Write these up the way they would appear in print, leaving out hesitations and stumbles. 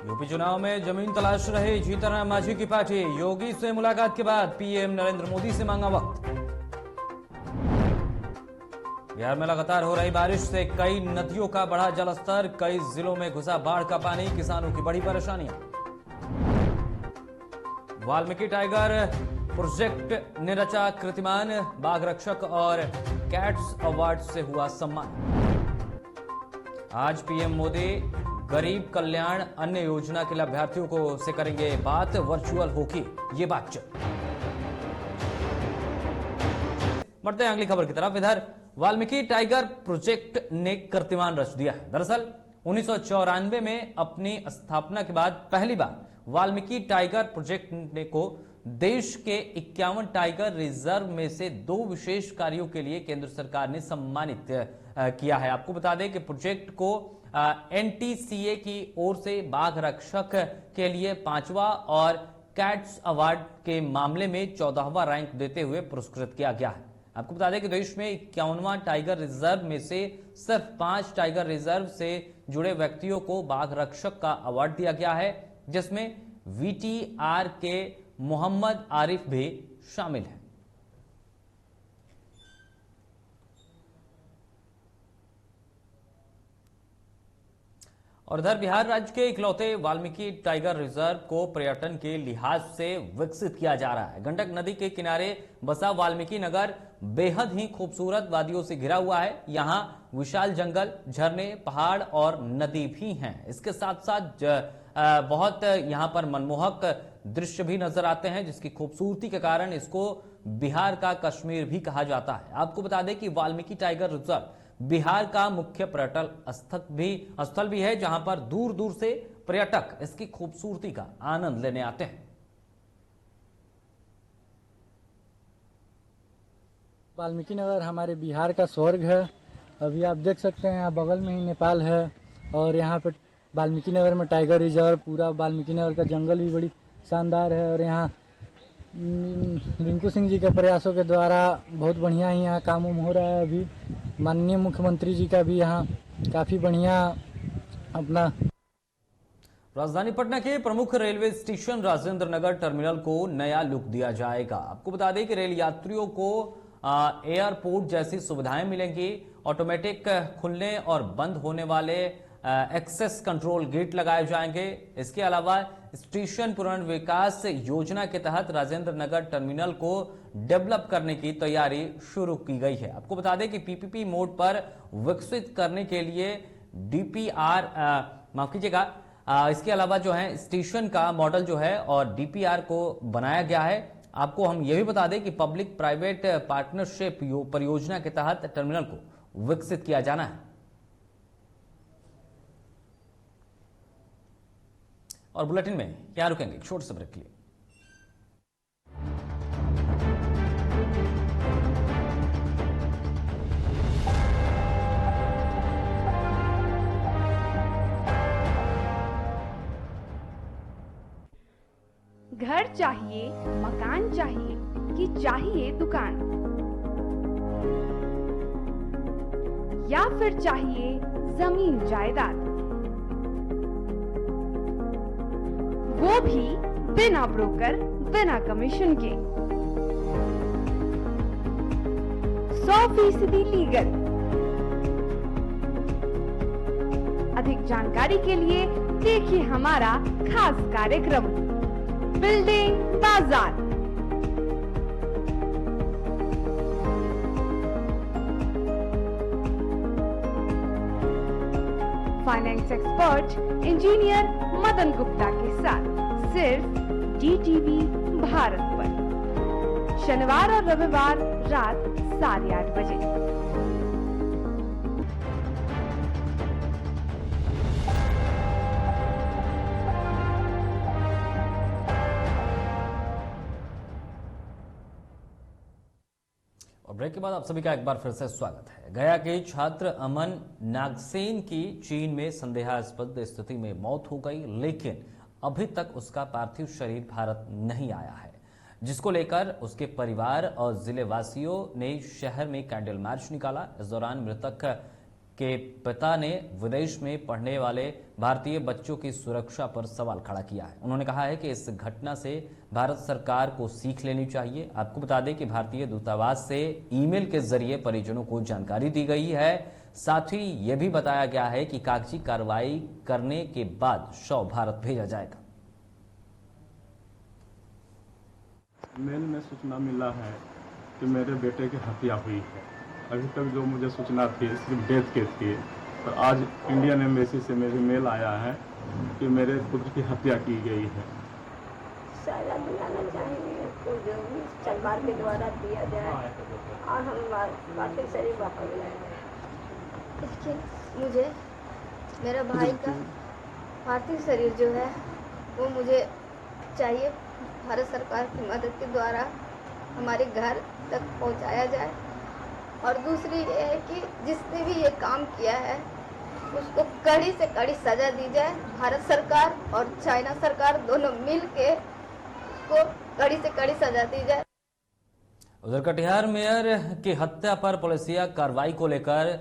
UP चुनाव में जमीन तलाश रहे जीतनराम मांझी की पार्टी। योगी से मुलाकात के बाद पीएम नरेंद्र मोदी से मांगा वक्त। बिहार में लगातार हो रही बारिश से कई नदियों का बढ़ा जलस्तर। कई जिलों में घुसा बाढ़ का पानी, किसानों की बड़ी परेशानियां। वाल्मीकि टाइगर प्रोजेक्ट ने रचा कीर्तिमान। बाघ रक्षक और कैट्स अवार्ड से हुआ सम्मान। आज पीएम मोदी गरीब कल्याण अन्य योजना के लाभार्थियों को से करेंगे बात। वर्चुअल होगी ये बातचीत। बढ़ते हैं अगली खबर की तरफ। इधर वाल्मीकि टाइगर प्रोजेक्ट ने कीर्तिमान रच दिया है। दरअसल 1994 में अपनी स्थापना के बाद पहली बार वाल्मीकि टाइगर प्रोजेक्ट को देश के 51 टाइगर रिजर्व में से 2 विशेष कार्यों के लिए केंद्र सरकार ने सम्मानित किया है। आपको बता दें कि प्रोजेक्ट को एनटीसीए की ओर से बाघ रक्षक के लिए 5वां और कैट्स अवार्ड के मामले में 14वां रैंक देते हुए पुरस्कृत किया गया है। आपको बता दें कि देश में 51वां टाइगर रिजर्व में से सिर्फ 5 टाइगर रिजर्व से जुड़े व्यक्तियों को बाघ रक्षक का अवार्ड दिया गया है, जिसमें वीटीआर के मोहम्मद आरिफ भी शामिल है। और इधर बिहार राज्य के इकलौते वाल्मीकि टाइगर रिजर्व को पर्यटन के लिहाज से विकसित किया जा रहा है। गंडक नदी के किनारे बसा वाल्मीकि नगर बेहद ही खूबसूरत वादियों से घिरा हुआ है। यहाँ विशाल जंगल, झरने, पहाड़ और नदी भी हैं। इसके साथ साथ बहुत यहाँ पर मनमोहक दृश्य भी नजर आते हैं, जिसकी खूबसूरती के कारण इसको बिहार का कश्मीर भी कहा जाता है। आपको बता दें कि वाल्मीकि टाइगर रिजर्व बिहार का मुख्य पर्यटन स्थल भी है, जहां पर दूर दूर से पर्यटक इसकी खूबसूरती का आनंद लेने आते हैं। वाल्मीकि नगर हमारे बिहार का स्वर्ग है। अभी आप देख सकते हैं, यहाँ बगल में ही नेपाल है और यहाँ पे वाल्मीकि नगर में टाइगर रिजर्व, पूरा वाल्मीकि नगर का जंगल भी बड़ी शानदार है। और यहाँ रिंकू सिंह जी के प्रयासों के द्वारा बहुत बढ़िया ही यहाँ काम हो रहा है। अभी माननीय मुख्यमंत्री जी का भी यहाँ काफी बढ़िया अपना। राजधानी पटना के प्रमुख railway station Rajendra Nagar terminal को नया लुक दिया जाएगा। आपको बता दें कि रेल यात्रियों को एयरपोर्ट जैसी सुविधाएं मिलेंगी। ऑटोमेटिक खुलने और बंद होने वाले एक्सेस कंट्रोल गेट लगाए जाएंगे। इसके अलावा स्टेशन पुनर्विकास योजना के तहत राजेंद्र नगर टर्मिनल को डेवलप करने की तैयारी शुरू की गई है। आपको बता दें कि पीपीपी मोड पर विकसित करने के लिए डीपीआर माफ कीजिएगा, इसके अलावा जो है स्टेशन का मॉडल जो है और डीपीआर को बनाया गया है। आपको हम यह भी बता दें कि पब्लिक प्राइवेट पार्टनरशिप परियोजना के तहत टर्मिनल को विकसित किया जाना है। और बुलेटिन में क्या रुकेंगे छोटे से ब्रेक के लिए। घर चाहिए, मकान चाहिए कि चाहिए दुकान, या फिर चाहिए जमीन जायदाद, वो भी बिना ब्रोकर, बिना कमीशन के, 100% लीगल। अधिक जानकारी के लिए देखिए हमारा खास कार्यक्रम बिल्डिंग बाजार। Finance expert engineer Madan Gupta के साथ सिर्फ DTV भारत पर, शनिवार और रविवार रात 8:30 बजे। और ब्रेक के बाद आप सभी का एक बार फिर से स्वागत है। गया के छात्र अमन नागसेन की चीन में संदेहास्पद स्थिति में मौत हो गई, लेकिन अभी तक उसका पार्थिव शरीर भारत नहीं आया है, जिसको लेकर उसके परिवार और जिले वासियों ने शहर में कैंडल मार्च निकाला। इस दौरान मृतक के पिता ने विदेश में पढ़ने वाले भारतीय बच्चों की सुरक्षा पर सवाल खड़ा किया है। उन्होंने कहा है कि इस घटना से भारत सरकार को सीख लेनी चाहिए। आपको बता दें कि भारतीय दूतावास से ईमेल के जरिए परिजनों को जानकारी दी गई है। साथ ही यह भी बताया गया है कि कागजी कार्रवाई करने के बाद शव भारत भेजा जाएगा। मेल में सूचना मिला है कि मेरे बेटे की हत्या हुई है। अभी तक जो मुझे सूचना थी सिर्फ डेथ की थी, और आज इंडियन एम्बेसी से मेरे मेल आया है कि मेरे पुत्र की हत्या की गई है। सजा दिलाना चाहिए तो जो भी सरकार के द्वारा दिया जाए और हम पार्थिव शरीर वापस लाए। इसके मुझे मेरा भाई का पार्थिव शरीर जो है वो मुझे चाहिए। भारत सरकार की मदद के द्वारा हमारे घर तक पहुंचाया जाए। और दूसरी ये है कि जिसने भी ये काम किया है उसको कड़ी से कड़ी सजा दी जाए। भारत सरकार और चाइना सरकार दोनों मिल के उसको कड़ी से कड़ी सजा दी जाए। उधर कटिहार मेयर की हत्या पर पुलिसिया कार्रवाई को लेकर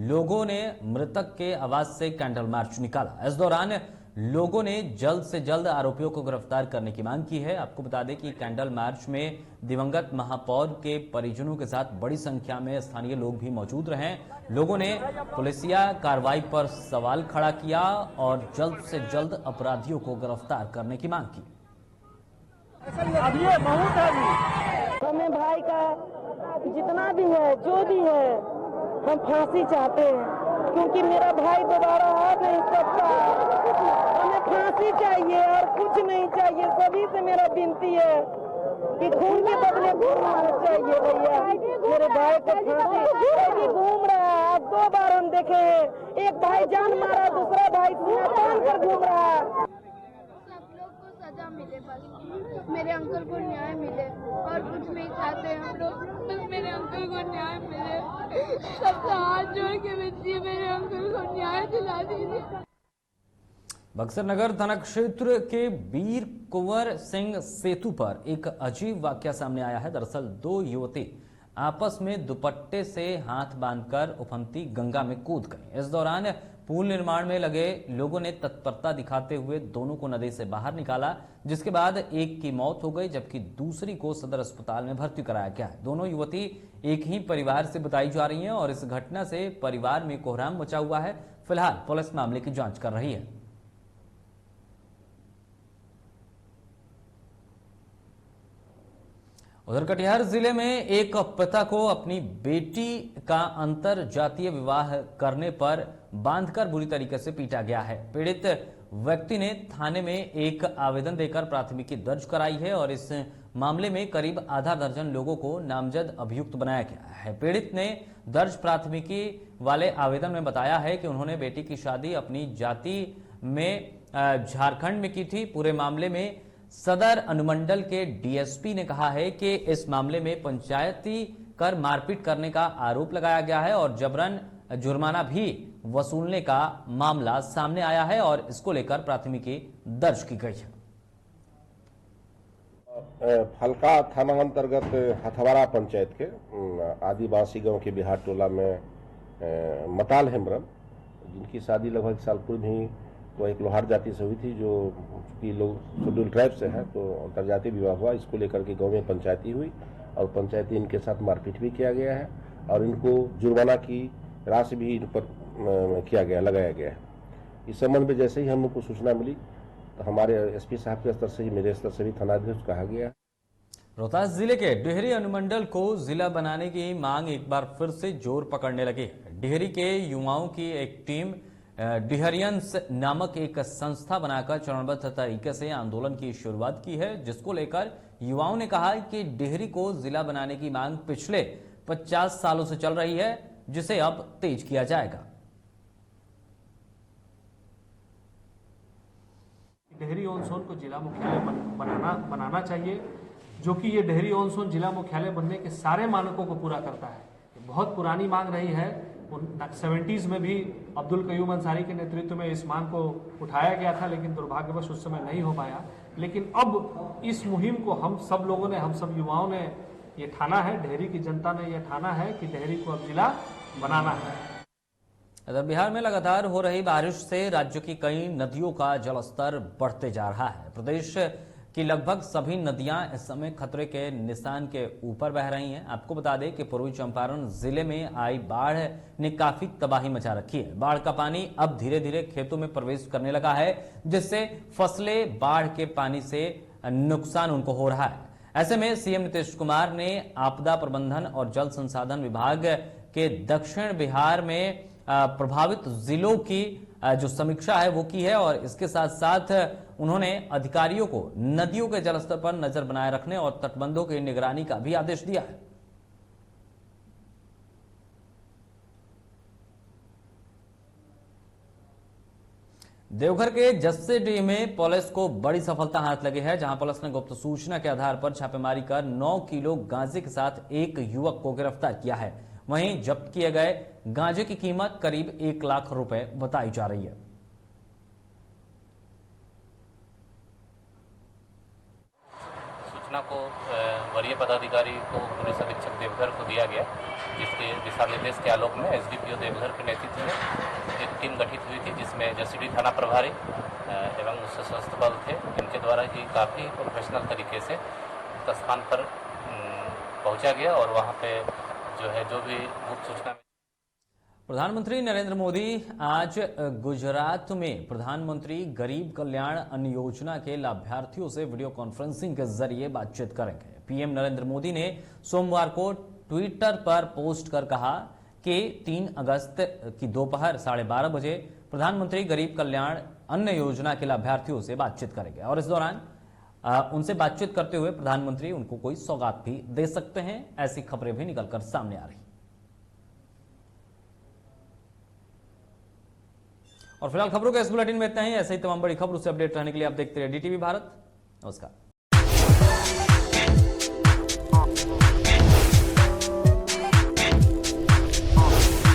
लोगों ने मृतक के आवास से कैंडल मार्च निकाला। इस दौरान लोगों ने जल्द से जल्द आरोपियों को गिरफ्तार करने की मांग की है। आपको बता दें कि कैंडल मार्च में दिवंगत महापौर के परिजनों के साथ बड़ी संख्या में स्थानीय लोग भी मौजूद रहे। लोगों ने पुलिसिया कार्रवाई पर सवाल खड़ा किया और जल्द से जल्द अपराधियों को गिरफ्तार करने की मांग की। हमें भाई का जितना भी है जो भी है हम फांसी चाहते हैं, क्योंकि मेरा भाई दोबारा आ नहीं सकता। हमें फांसी चाहिए और कुछ नहीं चाहिए। सभी से मेरा विनती है कि खून के बदले खून होना चाहिए। भैया मेरे भाई को फांसी घूम रहा है। आज 2 बार हम देखे हैं, एक भाई जान मारा, दूसरा भाई सीना तान कर घूम रहा है। सब लोग को सजा मिले, बस मेरे अंकल को न्याय मिले और कुछ नहीं चाहते हम लोग। बस मेरे अंकल को न्याय मिले। सबका हाथ जोड़ के विनती है, मेरे अंकल को न्याय दिला दीजिए। बक्सर नगर थाना क्षेत्र के वीर कुंवर सिंह सेतु पर एक अजीब वाकया सामने आया है। दरअसल 2 युवती आपस में दुपट्टे से हाथ बांधकर उफनती गंगा में कूद गई। इस दौरान पुल निर्माण में लगे लोगों ने तत्परता दिखाते हुए दोनों को नदी से बाहर निकाला, जिसके बाद एक की मौत हो गई जबकि दूसरी को सदर अस्पताल में भर्ती कराया गया है। दोनों युवती एक ही परिवार से बताई जा रही हैं और इस घटना से परिवार में कोहराम मचा हुआ है। फिलहाल पुलिस मामले की जांच कर रही है। उधर कटिहार जिले में एक पिता को अपनी बेटी का अंतर जातीय विवाह करने पर बांधकर बुरी तरीके से पीटा गया है। पीड़ित व्यक्ति ने थाने में एक आवेदन देकर प्राथमिकी दर्ज कराई है और इस मामले में करीब आधा दर्जन लोगों को नामजद अभियुक्त बनाया गया है। पीड़ित ने दर्ज प्राथमिकी वाले आवेदन में बताया है कि उन्होंने बेटी की शादी अपनी जाति में झारखंड में की थी। पूरे मामले में सदर अनुमंडल के डीएसपी ने कहा है कि इस मामले में पंचायती कर मारपीट करने का आरोप लगाया गया है और जबरन जुर्माना भी वसूलने का मामला सामने आया है और इसको लेकर प्राथमिकी दर्ज की गई है। फलका थाना अंतर्गत हथवारा पंचायत के आदिवासी गांव के बिहार टोला में मताल हेम्ब्रम, जिनकी शादी लगभग साल पूर्व ही वो एक लोहार जाति से हुई थी, जो कि लोग शेड्यूल ट्राइब से है, तो अंतर्जातीय विवाह हुआ। इसको लेकर के गांव में पंचायती हुई और पंचायती इनके साथ मारपीट भी किया गया है और इनको जुर्माना की राशि भी इन पर लगाया गया है। इस संबंध में जैसे ही हम लोग को सूचना मिली तो हमारे एसपी साहब के स्तर से ही, मेरे स्तर से भी थानाध्यक्ष कहा गया। रोहतास जिले के डिहरी अनुमंडल को जिला बनाने की मांग एक बार फिर से जोर पकड़ने लगी। डिहरी के युवाओं की एक टीम डिहरियंस नामक एक संस्था बनाकर चरणबद्ध तरीके से आंदोलन की शुरुआत की है, जिसको लेकर युवाओं ने कहा कि डिहरी को जिला बनाने की मांग पिछले 50 सालों से चल रही है, जिसे अब तेज किया जाएगा। डिहरी ऑन सोन को जिला मुख्यालय बनाना चाहिए, जो कि ये डिहरी ऑन सोन जिला मुख्यालय बनने के सारे मानकों को पूरा करता है। बहुत पुरानी मांग रही है। 70s में भी अब्दुल कयूम अंसारी के नेतृत्व में इस मांग को उठाया गया था, लेकिन दुर्भाग्यवश उस समय नहीं हो पाया। लेकिन अब इस मुहिम को हम सब लोगों ने, हम सब युवाओं ने ये ठाना है, डिहरी की जनता ने ये ठाना है कि डिहरी को अब जिला बनाना है। इधर बिहार में लगातार हो रही बारिश से राज्य की कई नदियों का जलस्तर बढ़ते जा रहा है। प्रदेश की लगभग सभी नदियां इस समय खतरे के निशान के ऊपर बह रही हैं। आपको बता दें कि पूर्वी चंपारण जिले में आई बाढ़ ने काफी तबाही मचा रखी है। बाढ़ का पानी अब धीरे धीरे खेतों में प्रवेश करने लगा है, जिससे फसलें बाढ़ के पानी से नुकसान उनको हो रहा है। ऐसे में सीएम नीतीश कुमार ने आपदा प्रबंधन और जल संसाधन विभाग के दक्षिण बिहार में प्रभावित जिलों की जो समीक्षा है वो की है और इसके साथ साथ उन्होंने अधिकारियों को नदियों के जलस्तर पर नजर बनाए रखने और तटबंधों की निगरानी का भी आदेश दिया है। देवघर के जस्सेडीह में पुलिस को बड़ी सफलता हाथ लगी है, जहां पुलिस ने गुप्त सूचना के आधार पर छापेमारी कर 9 किलो गांजे के साथ एक युवक को गिरफ्तार किया है। वहीं जब्त किए गए गांजे की कीमत करीब 1 लाख रुपए बताई जा रही है। सूचना को वरीय पदाधिकारी को पुलिस अधीक्षक देवघर को दिया गया, जिसके दिशा निर्देश के आलोक में एसडीपीओ देवघर के नेतृत्व में एक टीम गठित हुई थी, जिसमें जसीडीह थाना प्रभारी एवं सशस्त्र बल थे। इनके द्वारा ही काफ़ी प्रोफेशनल तरीके से उस स्थान पर पहुंचा गया और वहां पे जो है जो भी गुप्त सूचना। प्रधानमंत्री नरेंद्र मोदी आज गुजरात में प्रधानमंत्री गरीब कल्याण अन्न योजना के लाभार्थियों से वीडियो कॉन्फ्रेंसिंग के जरिए बातचीत करेंगे। पीएम नरेंद्र मोदी ने सोमवार को ट्विटर पर पोस्ट कर कहा कि 3 अगस्त की दोपहर 12:30 बजे प्रधानमंत्री गरीब कल्याण अन्न योजना के लाभार्थियों से बातचीत करेंगे और इस दौरान उनसे बातचीत करते हुए प्रधानमंत्री उनको कोई सौगात भी दे सकते हैं। ऐसी खबरें भी निकलकर सामने आ रही। और फिलहाल खबरों के इस बुलेटिन में इतना ही। ऐसे ही तमाम बड़ी खबरों से अपडेट रहने के लिए आप देखते रहिए डीटीवी भारत। नमस्कार।